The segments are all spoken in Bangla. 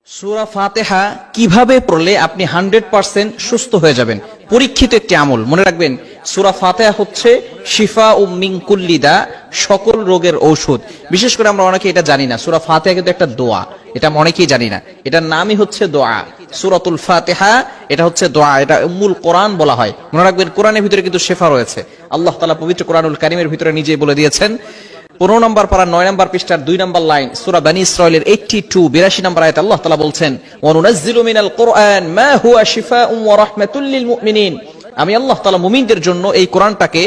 সূরা ফাতিহা কিভাবে পড়লে আপনি 100% সুস্থ হয়ে যাবেন? পরীক্ষিত একটি আমল, মনে রাখবেন। সূরা ফাতিহা হচ্ছে শিফা ও মিন কুল্লি দা, সকল রোগের ঔষধ। বিশেষ করে আমরা অনেকে এটা জানি না, সূরা ফাতিহা কিন্তু একটা দোয়া, এটা আমরা অনেকেই জানি না। এটার নামই হচ্ছে দোয়া, সূরাতুল ফাতিহা। এটা হচ্ছে দোয়া, এটা উম্মুল কোরআন বলা হয়। মনে রাখবেন, কোরআনের ভিতরে কিন্তু শিফা রয়েছে। আল্লাহ তাআলা পবিত্র কোরআনুল কারীমের ভিতরে নিজেই বলে দিয়েছেন। 15 নম্বর পারা 9 নম্বর পৃষ্ঠার 2 নম্বর লাইন, সূরা বনী ইসরাঈলের 82 নম্বর আয়াতে আল্লাহ তাআলা বলছেন, ওয়া নুনাজ্জিলু মিনাল কুরআন মা হুয়া শিফাউন ওয়া রাহমাতুল লিল মুমিনিন। আমি আল্লাহ তাআলা মুমিনদের জন্য এই কোরআনটাকে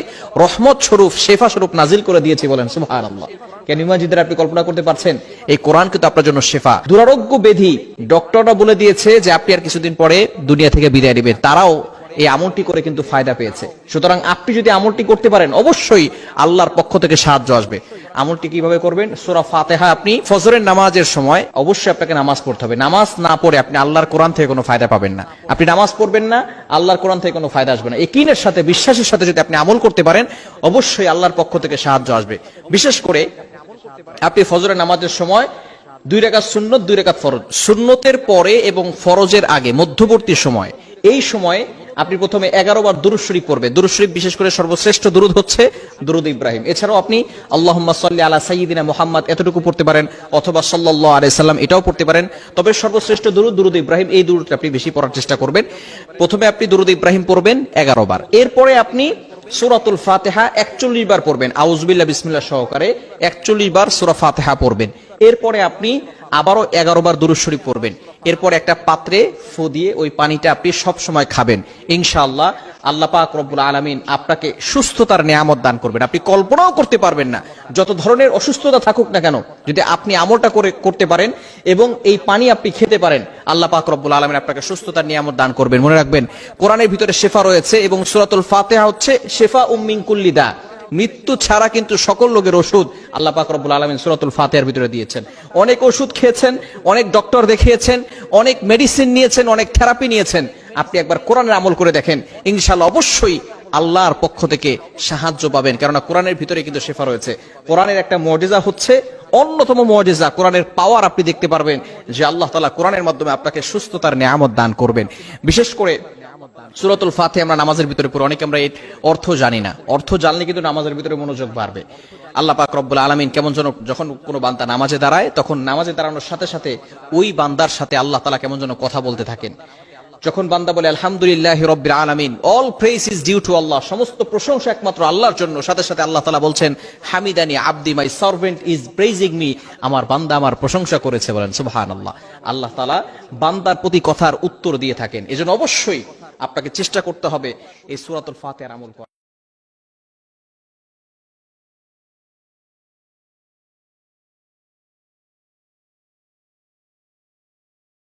রহমত স্বরূপ, শিফা স্বরূপ নাজিল করে দিয়েছি। বলেন সুবহানাল্লাহ। কেন ইমাজিদের আপনি কল্পনা করতে পারছেন, এই কোরআন কিন্তু আপনার জন্য শিফা। দুরারোগ্য ব্যাধি ডক্টররা বলে দিয়েছে যে আপনি আর কিছুদিন পরে দুনিয়া থেকে বিদায় নেবেন, তারাও এই আমলটি করে কিন্তু ফায়দা পেয়েছে। সুতরাং আপনি যদি আমলটি করতে পারেন, অবশ্যই আল্লাহর পক্ষ থেকে সাহায্য আসবে। আমলটি কিভাবে করবেন? সূরা ফাতিহা আপনি ফজরের নামাজের সময় অবশ্যই আপনাকে নামাজ পড়তে হবে। নামাজ না পড়ে আপনি আল্লাহর কোরআন থেকে কোনো ফায়দা পাবেন না। আপনি নামাজ পড়বেন না, আল্লাহর কোরআন থেকে কোনো ফায়দা আসবে না। ইয়াকিনের সাথে, বিশ্বাসের সাথে যদি আপনি আমল করতে পারেন, অবশ্যই আল্লাহর পক্ষ থেকে সাহায্য আসবে। বিশেষ করে আপনি ফজরের নামাজের সময় 2 রাকাত সুন্নত, 2 রাকাত ফরজ, সুন্নতের পরে এবং ফরজের আগে মধ্যবর্তী সময়, এই সময় আপনি প্রথমে 11 বার দুরূদ শরীফ পড়বেন। দুরূদ শরীফ বিশেষ করে সর্বশ্রেষ্ঠ দুরূদ হচ্ছে দুরূদ ইব্রাহিম। এছাড়াও আপনি আল্লাহুম্মা সাল্লি আলা সাইয়্যিদিনা মুহাম্মদ এতটুকু পড়তে পারেন, অথবা সাল্লাল্লাহু আলাইহি সাল্লাম এটাও পড়তে পারেন। তবে সর্বশ্রেষ্ঠ দুরূদ দুরূদ ইব্রাহিম, এই দুরূদটা আপনি বেশি পড়ার চেষ্টা করবেন। প্রথমে আপনি দুরূদ ইব্রাহিম পড়বেন 11 বার। এরপরে আপনি সূরাতুল ফাতিহা 41 বার পড়বেন, আউযুবিল্লাহ বিসমিল্লাহ সহকারে 41 বার সূরা ফাতিহা পড়বেন। এরপরে আপনি আবারও 11 বার দুরূদ শরীফ পড়বেন। এরপর একটা পাত্রে ফু দিয়ে ওই পানিটা আপনি সব সময় খাবেন। ইনশাআল্লাহ আল্লাহ পাক রব্বুল আলামিন আপনাকে সুস্থতার নিয়ামত দান করবেন। আপনি কল্পনাও করতে পারবেন না, যত ধরনের অসুস্থতা থাকুক না কেন, যদি আপনি আমলটা করতে পারেন এবং এই পানি আপনি খেতে পারেন, আল্লাহ পাক রব্বুল আলামিন আপনাকে সুস্থতার নিয়ামত দান করবেন। মনে রাখবেন, কোরআনের ভিতরে শিফা রয়েছে এবং সূরাতুল ফাতিহা হচ্ছে শিফা মিন কুল্লি দা, মৃত্যু ছাড়া কিন্তু সকল রোগের ওষুধ আল্লাহ পাক রব্বুল আলামিন সূরাতুল ফাতিহার ভিতরে দিয়েছেন। অনেক ওষুধ খেয়েছেন, অনেক ডক্টর দেখিয়েছেন, অনেক মেডিসিন নিয়েছেন, অনেক থেরাপি নিয়েছেন। আপনি একবার কোরআনের আমল করে দেখেন, ইনশাআল্লাহ অবশ্যই আল্লাহর পক্ষ থেকে সাহায্য পাবেন। কেননা কোরআনের ভিতরে কিন্তু শিফা রয়েছে। কোরআনের একটা মুজিজা হচ্ছে, অন্যতম মুজিজা, কোরআনের পাওয়ার আপনি দেখতে পারবেন যে আল্লাহ তাআলা কোরআনের মাধ্যমে আপনাকে সুস্থতার নিয়ামত দান করবেন। বিশেষ করে সূরাতুল ফাতিহা আমরা নামাজের ভিতরে পড়ি, অনেকে আমরা এর অর্থ জানি না। অর্থ জানলে কিন্তু নামাজের ভিতরে মনোযোগ বাড়বে। আল্লাহ পাক রব্বুল আলামিন কেমন যেন, যখন কোনো বান্দা নামাজে দাঁড়ায়, তখন নামাজে দাঁড়ানোর সাথে সাথে ওই বান্দার সাথে আল্লাহ তাআলা কেমন যেন কথা বলতে থাকেন। যখন বান্দা বলে আলহামদুলিল্লাহি রাব্বিল আলামিন, all praise is due to Allah, সমস্ত প্রশংসা একমাত্র আল্লাহর জন্য, সাথে সাথে আল্লাহ তাআলা বলছেন হামিদানি আবদি, my servant is praising me, আমার বান্দা আমার প্রশংসা করেছে। বলেন সুবহানাল্লাহ। আল্লাহ তাআলা বান্দার প্রতি কথার উত্তর দিয়ে থাকেন। এজন্য অবশ্যই আপনাকে চেষ্টা করতে হবে এই সূরাতুল ফাতিহার আমল করা।